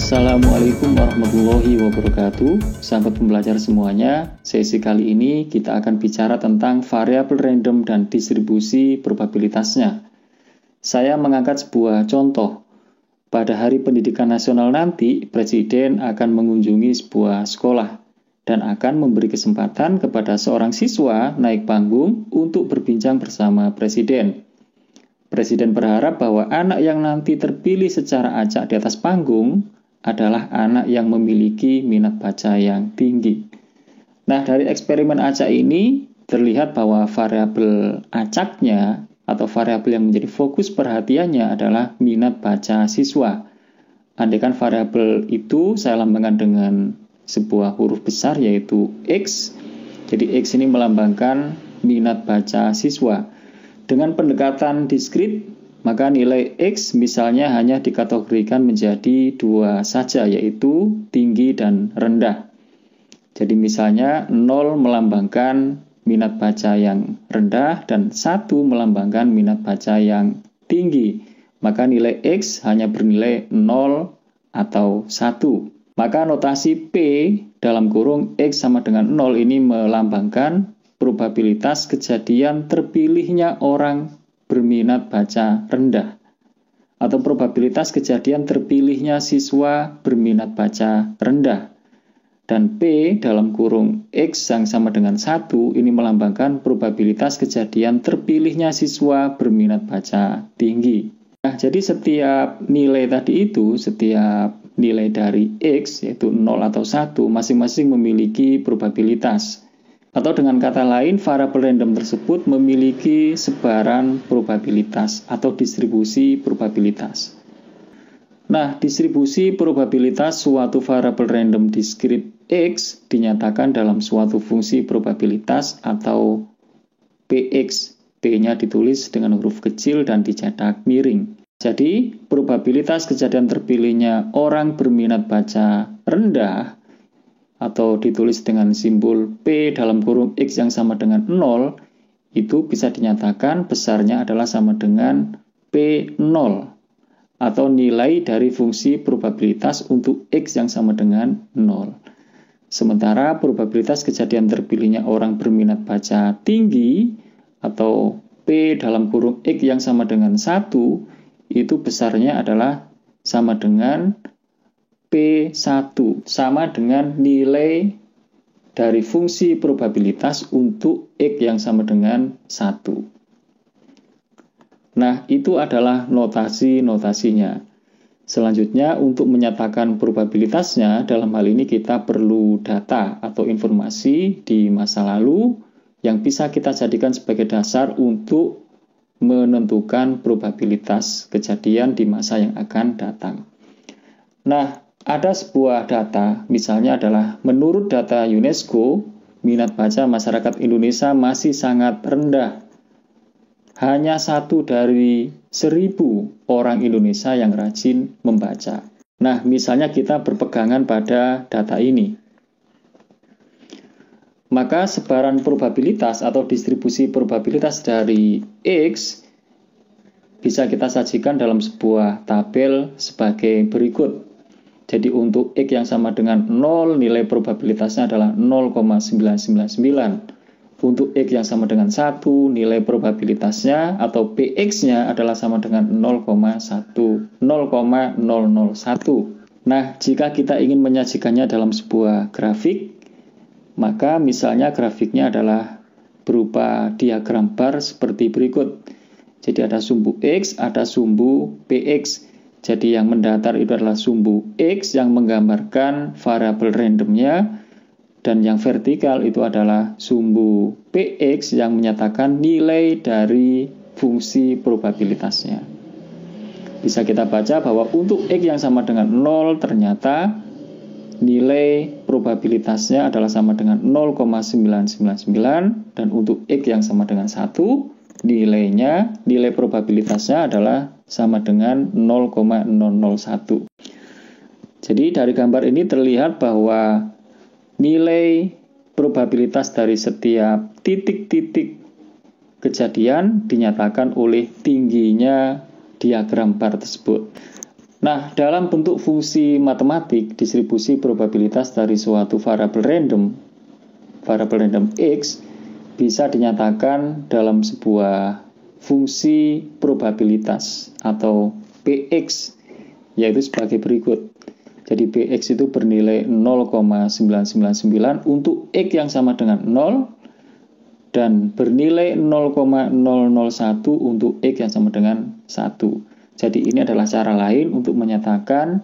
Assalamualaikum warahmatullahi wabarakatuh. Sahabat pembelajar semuanya, sesi kali ini kita akan bicara tentang variabel random dan distribusi probabilitasnya. Saya mengangkat sebuah contoh. Pada Hari Pendidikan Nasional nanti, Presiden akan mengunjungi sebuah sekolah dan akan memberi kesempatan kepada seorang siswa naik panggung untuk berbincang bersama Presiden. Presiden berharap bahwa anak yang nanti terpilih secara acak di atas panggung adalah anak yang memiliki minat baca yang tinggi. Nah, dari eksperimen acak ini terlihat bahwa variabel acaknya atau variabel yang menjadi fokus perhatiannya adalah minat baca siswa. Andaikan variabel itu saya lambangkan dengan sebuah huruf besar yaitu X. Jadi X ini melambangkan minat baca siswa. Dengan pendekatan diskrit, maka nilai X misalnya hanya dikategorikan menjadi dua saja, yaitu tinggi dan rendah. Jadi misalnya 0 melambangkan minat baca yang rendah dan 1 melambangkan minat baca yang tinggi. Maka nilai X hanya bernilai 0 atau 1. Maka notasi P dalam kurung X sama dengan 0 ini melambangkan probabilitas kejadian terpilihnya orang berminat baca rendah atau probabilitas kejadian terpilihnya siswa berminat baca rendah. Dan P dalam kurung X yang sama dengan 1 ini melambangkan probabilitas kejadian terpilihnya siswa berminat baca tinggi. Nah, jadi setiap nilai tadi itu, setiap nilai dari X yaitu 0 atau 1 masing-masing memiliki probabilitas. Atau dengan kata lain, variabel random tersebut memiliki sebaran probabilitas atau distribusi probabilitas. Nah, distribusi probabilitas suatu variabel random diskrit X dinyatakan dalam suatu fungsi probabilitas atau Px. P-nya ditulis dengan huruf kecil dan dicetak miring. Jadi, probabilitas kejadian terpilihnya orang berminat baca rendah atau ditulis dengan simbol P dalam kurung X yang sama dengan 0, itu bisa dinyatakan besarnya adalah sama dengan P0 atau nilai dari fungsi probabilitas untuk X yang sama dengan 0. Sementara probabilitas kejadian terpilihnya orang berminat baca tinggi atau P dalam kurung X yang sama dengan 1, itu besarnya adalah sama dengan P1, sama dengan nilai dari fungsi probabilitas untuk X yang sama dengan 1. Nah, itu adalah notasi-notasinya. Selanjutnya, untuk menyatakan probabilitasnya, dalam hal ini kita perlu data atau informasi di masa lalu yang bisa kita jadikan sebagai dasar untuk menentukan probabilitas kejadian di masa yang akan datang. Nah, ada sebuah data, misalnya adalah menurut data UNESCO, minat baca masyarakat Indonesia masih sangat rendah. Hanya 1 dari 1000 orang Indonesia yang rajin membaca. Nah, misalnya kita berpegangan pada data ini. Maka sebaran probabilitas atau distribusi probabilitas dari X bisa kita sajikan dalam sebuah tabel sebagai berikut. Jadi untuk X yang sama dengan 0, nilai probabilitasnya adalah 0,999. Untuk X yang sama dengan 1, nilai probabilitasnya atau Px-nya adalah sama dengan 0,001. Nah, jika kita ingin menyajikannya dalam sebuah grafik, maka misalnya grafiknya adalah berupa diagram bar seperti berikut. Jadi ada sumbu X, ada sumbu Px. Jadi yang mendatar itu adalah sumbu X yang menggambarkan variabel randomnya, dan yang vertikal itu adalah sumbu Px yang menyatakan nilai dari fungsi probabilitasnya. Bisa kita baca bahwa untuk X yang sama dengan 0 ternyata nilai probabilitasnya adalah sama dengan 0,999, dan untuk X yang sama dengan 1 nilai probabilitasnya adalah sama dengan 0,001. Jadi dari gambar ini terlihat bahwa nilai probabilitas dari setiap titik-titik kejadian dinyatakan oleh tingginya diagram bar tersebut. Nah, dalam bentuk fungsi matematik, distribusi probabilitas dari suatu variabel random X bisa dinyatakan dalam sebuah fungsi probabilitas atau Px, yaitu sebagai berikut. Jadi Px itu bernilai 0,999 untuk X yang sama dengan 0 dan bernilai 0,001 untuk X yang sama dengan 1. Jadi ini adalah cara lain untuk menyatakan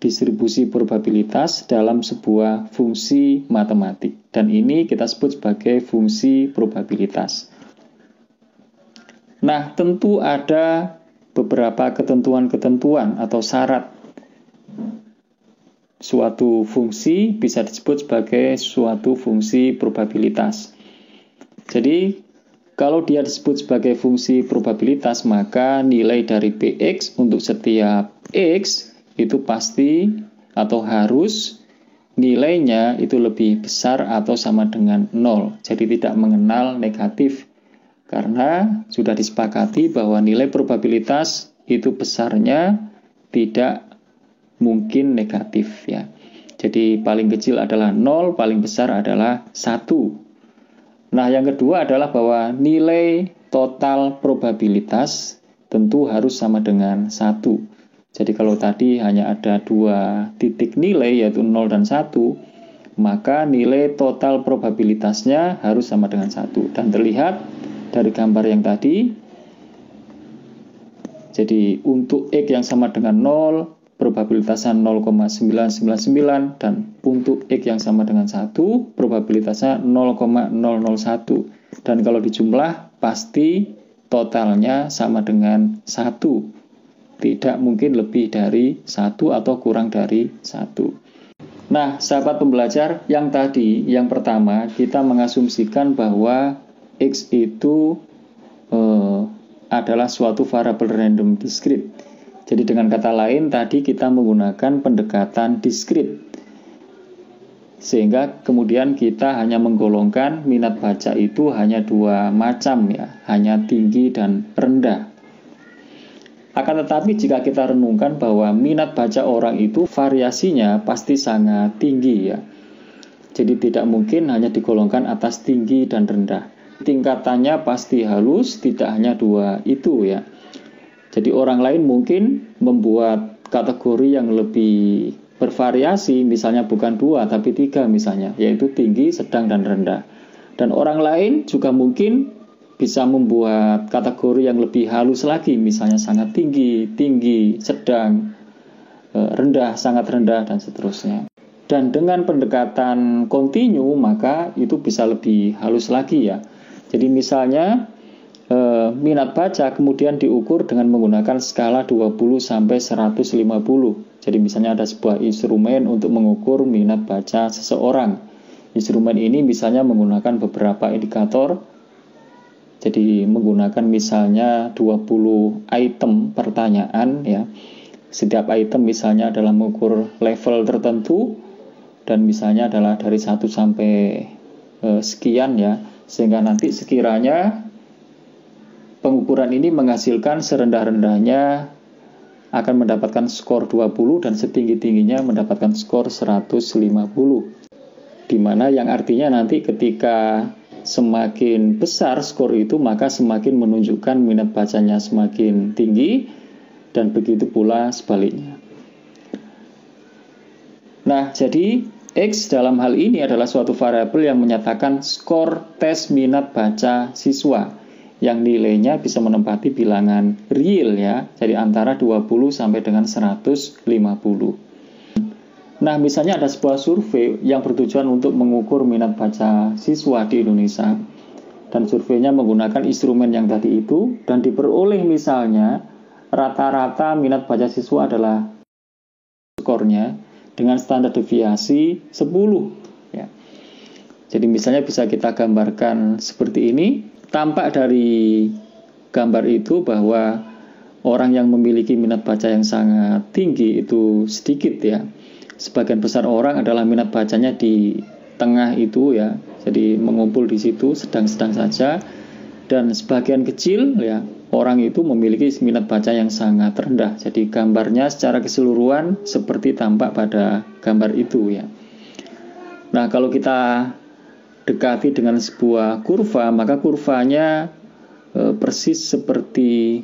distribusi probabilitas dalam sebuah fungsi matematik. Dan ini kita sebut sebagai fungsi probabilitas. Nah, tentu ada beberapa ketentuan-ketentuan atau syarat. Suatu fungsi bisa disebut sebagai suatu fungsi probabilitas. Jadi, kalau dia disebut sebagai fungsi probabilitas, maka nilai dari Px untuk setiap X itu pasti atau harus nilainya itu lebih besar atau sama dengan 0. Jadi tidak mengenal negatif. Karena sudah disepakati bahwa nilai probabilitas itu besarnya tidak mungkin negatif ya. Jadi paling kecil adalah 0, paling besar adalah 1. Nah, yang kedua adalah bahwa nilai total probabilitas tentu harus sama dengan 1. Jadi kalau tadi hanya ada 2 titik nilai yaitu 0 dan 1, maka nilai total probabilitasnya harus sama dengan 1. Dan terlihat dari gambar yang tadi, jadi untuk X yang sama dengan 0, probabilitasnya 0,999 dan untuk X yang sama dengan 1, probabilitasnya 0,001. Dan kalau dijumlah pasti totalnya sama dengan 1. Tidak mungkin lebih dari 1 atau kurang dari 1. Nah, sahabat pembelajar, yang tadi, yang pertama, kita mengasumsikan bahwa X itu adalah suatu variabel random discrete. Jadi dengan kata lain, tadi kita menggunakan pendekatan diskrit. Sehingga kemudian kita hanya menggolongkan minat baca itu hanya 2 macam ya, hanya tinggi dan rendah. Akan tetapi jika kita renungkan bahwa minat baca orang itu variasinya pasti sangat tinggi ya. Jadi tidak mungkin hanya digolongkan atas tinggi dan rendah. Tingkatannya pasti halus, tidak hanya 2 itu ya. Jadi orang lain mungkin membuat kategori yang lebih bervariasi, misalnya bukan 2 tapi 3 misalnya, yaitu tinggi, sedang, dan rendah. Dan orang lain juga mungkin bisa membuat kategori yang lebih halus lagi, misalnya sangat tinggi, tinggi, sedang, rendah, sangat rendah, dan seterusnya. Dan dengan pendekatan kontinu, maka itu bisa lebih halus lagi ya. Jadi misalnya minat baca kemudian diukur dengan menggunakan skala 20 sampai 150. Jadi misalnya ada sebuah instrumen untuk mengukur minat baca seseorang. Instrumen ini misalnya menggunakan beberapa indikator. Jadi menggunakan misalnya 20 item pertanyaan ya. Setiap item misalnya adalah mengukur level tertentu dan misalnya adalah dari 1 sampai sekian ya. Sehingga nanti sekiranya pengukuran ini menghasilkan serendah-rendahnya akan mendapatkan skor 20 dan setinggi-tingginya mendapatkan skor 150. Di mana yang artinya nanti ketika semakin besar skor itu maka semakin menunjukkan minat bacanya semakin tinggi dan begitu pula sebaliknya. Nah, jadi X dalam hal ini adalah suatu variabel yang menyatakan skor tes minat baca siswa yang nilainya bisa menempati bilangan real ya, jadi antara 20 sampai dengan 150. Nah, misalnya ada sebuah survei yang bertujuan untuk mengukur minat baca siswa di Indonesia dan surveinya menggunakan instrumen yang tadi itu dan diperoleh misalnya rata-rata minat baca siswa adalah skornya dengan standar deviasi 10 ya. Jadi misalnya bisa kita gambarkan seperti ini. Tampak dari gambar itu bahwa orang yang memiliki minat baca yang sangat tinggi itu sedikit ya. Sebagian besar orang adalah minat bacanya di tengah itu ya. Jadi mengumpul di situ sedang-sedang saja. Dan sebagian kecil ya orang itu memiliki minat baca yang sangat rendah. Jadi gambarnya secara keseluruhan seperti tampak pada gambar itu ya. Nah, kalau kita dekati dengan sebuah kurva, maka kurvanya persis seperti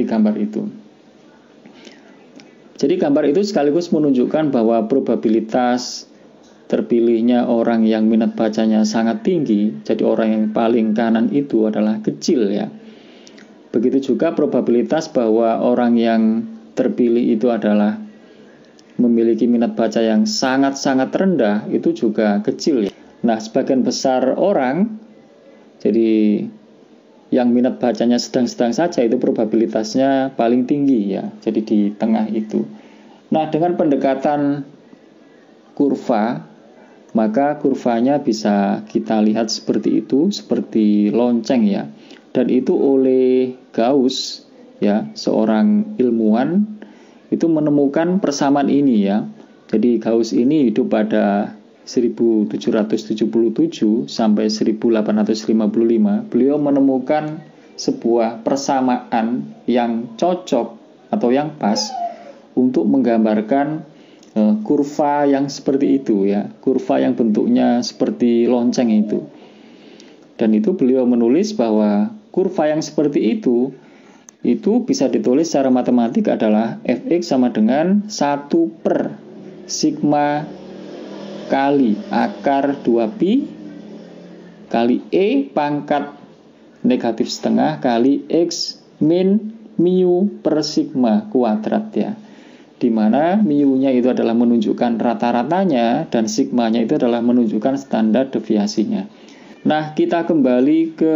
gambar itu. Jadi gambar itu sekaligus menunjukkan bahwa probabilitas terpilihnya orang yang minat bacanya sangat tinggi, jadi orang yang paling kanan itu adalah kecil ya. Begitu juga probabilitas bahwa orang yang terpilih itu adalah memiliki minat baca yang sangat-sangat rendah, itu juga kecil ya. Nah, sebagian besar orang, jadi yang minat bacanya sedang-sedang saja, itu probabilitasnya paling tinggi ya. Jadi di tengah itu. Nah, dengan pendekatan kurva, maka kurvanya bisa kita lihat seperti itu, seperti lonceng ya. Dan itu oleh Gauss ya, seorang ilmuwan itu menemukan persamaan ini ya. Jadi Gauss ini hidup pada 1777 sampai 1855. Beliau menemukan sebuah persamaan yang cocok atau yang pas untuk menggambarkan kurva yang seperti itu ya, kurva yang bentuknya seperti lonceng itu. Dan itu beliau menulis bahwa kurva yang seperti itu bisa ditulis secara matematik adalah fx sama dengan 1 per sigma kali akar 2pi kali E pangkat negatif setengah kali X min mu per sigma kuadrat ya. Dimana mu-nya itu adalah menunjukkan rata-ratanya dan sigmanya itu adalah menunjukkan standar deviasinya. Nah, kita kembali ke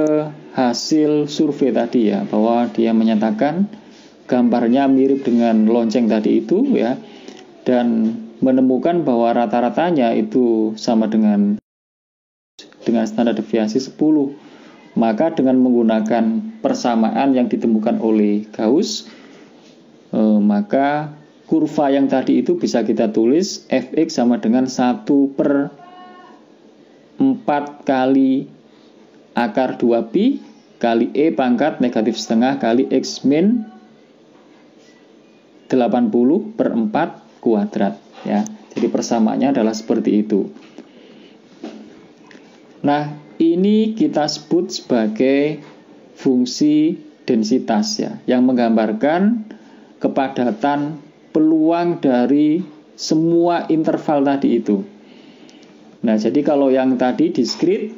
hasil survei tadi ya, bahwa dia menyatakan gambarnya mirip dengan lonceng tadi itu ya, dan menemukan bahwa rata-ratanya itu sama dengan standar deviasi 10. Maka dengan menggunakan persamaan yang ditemukan oleh Gauss, maka kurva yang tadi itu bisa kita tulis fx sama dengan 1 per 4 kali akar 2pi kali E pangkat negatif setengah kali X min 80 per 4 kuadrat ya. Jadi persamaannya adalah seperti itu. Nah, ini kita sebut sebagai fungsi densitas ya, yang menggambarkan kepadatan peluang dari semua interval tadi itu. Nah, jadi kalau yang tadi diskrit,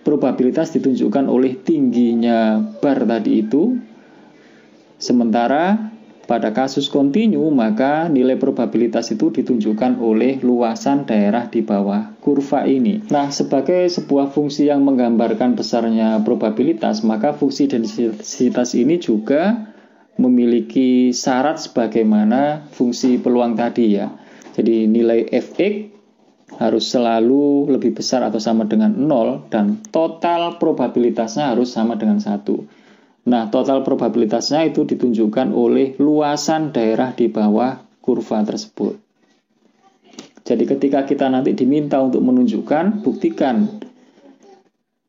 probabilitas ditunjukkan oleh tingginya bar tadi itu. Sementara pada kasus kontinu, maka nilai probabilitas itu ditunjukkan oleh luasan daerah di bawah kurva ini. Nah, sebagai sebuah fungsi yang menggambarkan besarnya probabilitas, maka fungsi densitas ini juga memiliki syarat sebagaimana fungsi peluang tadi ya. Jadi nilai fx harus selalu lebih besar atau sama dengan 0 dan total probabilitasnya harus sama dengan 1. Nah, total probabilitasnya itu ditunjukkan oleh luasan daerah di bawah kurva tersebut. Jadi ketika kita nanti diminta untuk menunjukkan, buktikan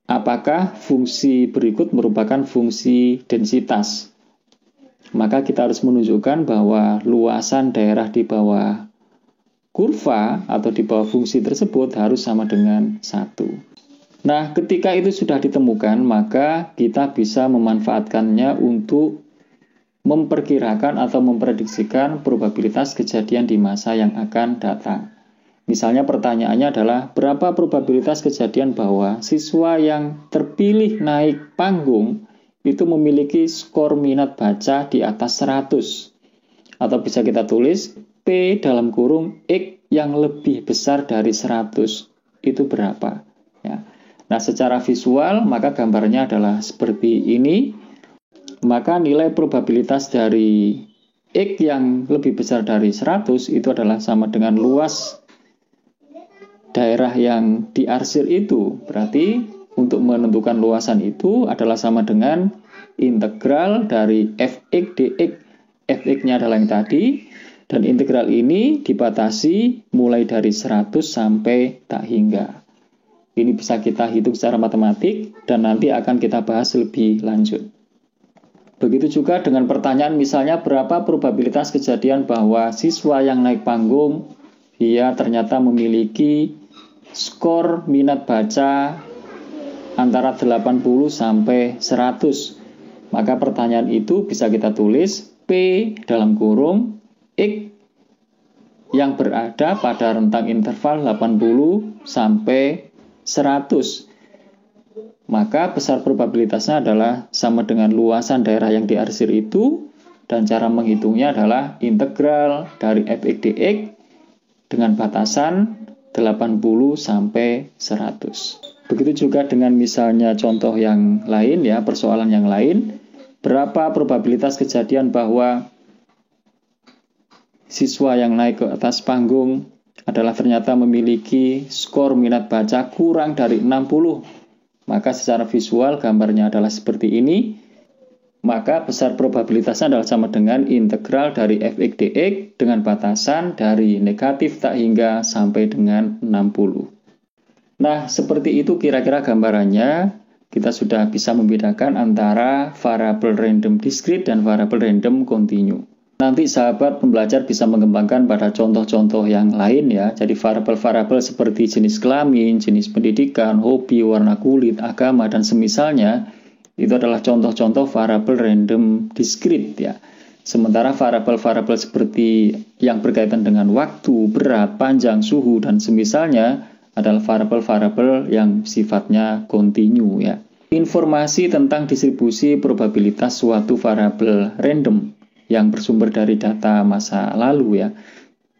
apakah fungsi berikut merupakan fungsi densitas. Maka kita harus menunjukkan bahwa luasan daerah di bawah kurva atau di bawah fungsi tersebut harus sama dengan 1. Nah, ketika itu sudah ditemukan, maka kita bisa memanfaatkannya untuk memperkirakan atau memprediksikan probabilitas kejadian di masa yang akan datang. Misalnya pertanyaannya adalah, berapa probabilitas kejadian bahwa siswa yang terpilih naik panggung itu memiliki skor minat baca di atas 100? Atau bisa kita tulis, P dalam kurung X yang lebih besar dari 100 itu berapa? Ya. Nah, secara visual maka gambarnya adalah seperti ini. Maka nilai probabilitas dari X yang lebih besar dari 100 itu adalah sama dengan luas daerah yang diarsir itu. Berarti untuk menentukan luasan itu adalah sama dengan integral dari fx dx. Fx-nya adalah yang tadi, dan integral ini dibatasi mulai dari 100 sampai tak hingga. Ini bisa kita hitung secara matematik dan nanti akan kita bahas lebih lanjut. Begitu juga dengan pertanyaan misalnya berapa probabilitas kejadian bahwa siswa yang naik panggung dia ternyata memiliki skor minat baca antara 80 sampai 100. Maka pertanyaan itu bisa kita tulis P dalam kurung X yang berada pada rentang interval 80 sampai 100. Maka besar probabilitasnya adalah sama dengan luasan daerah yang diarsir itu, dan cara menghitungnya adalah integral dari f(x) dx dengan batasan 80 sampai 100. Begitu juga dengan misalnya contoh yang lain ya, persoalan yang lain. Berapa probabilitas kejadian bahwa siswa yang naik ke atas panggung adalah ternyata memiliki skor minat baca kurang dari 60. Maka secara visual gambarnya adalah seperti ini. Maka besar probabilitasnya adalah sama dengan integral dari f(x) dx dengan batasan dari negatif tak hingga sampai dengan 60. Nah, seperti itu kira-kira gambarannya. Kita sudah bisa membedakan antara variabel random discrete dan variabel random continue. Nanti sahabat pembelajar bisa mengembangkan pada contoh-contoh yang lain ya. Jadi variabel-variabel seperti jenis kelamin, jenis pendidikan, hobi, warna kulit, agama, dan semisalnya itu adalah contoh-contoh variabel random discrete ya. Sementara variabel-variabel seperti yang berkaitan dengan waktu, berat, panjang, suhu, dan semisalnya adalah variabel-variabel yang sifatnya continue ya. Informasi tentang distribusi probabilitas suatu variabel random yang bersumber dari data masa lalu ya,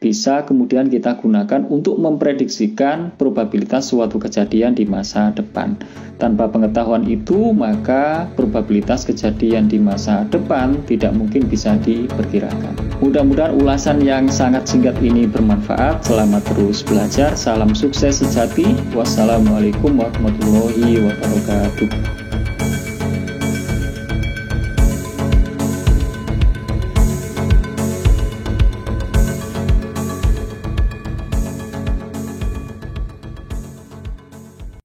bisa kemudian kita gunakan untuk memprediksikan probabilitas suatu kejadian di masa depan. Tanpa pengetahuan itu, maka probabilitas kejadian di masa depan tidak mungkin bisa diperkirakan. Mudah-mudahan ulasan yang sangat singkat ini bermanfaat. Selamat terus belajar. Salam sukses sejati. Wassalamualaikum warahmatullahi wabarakatuh.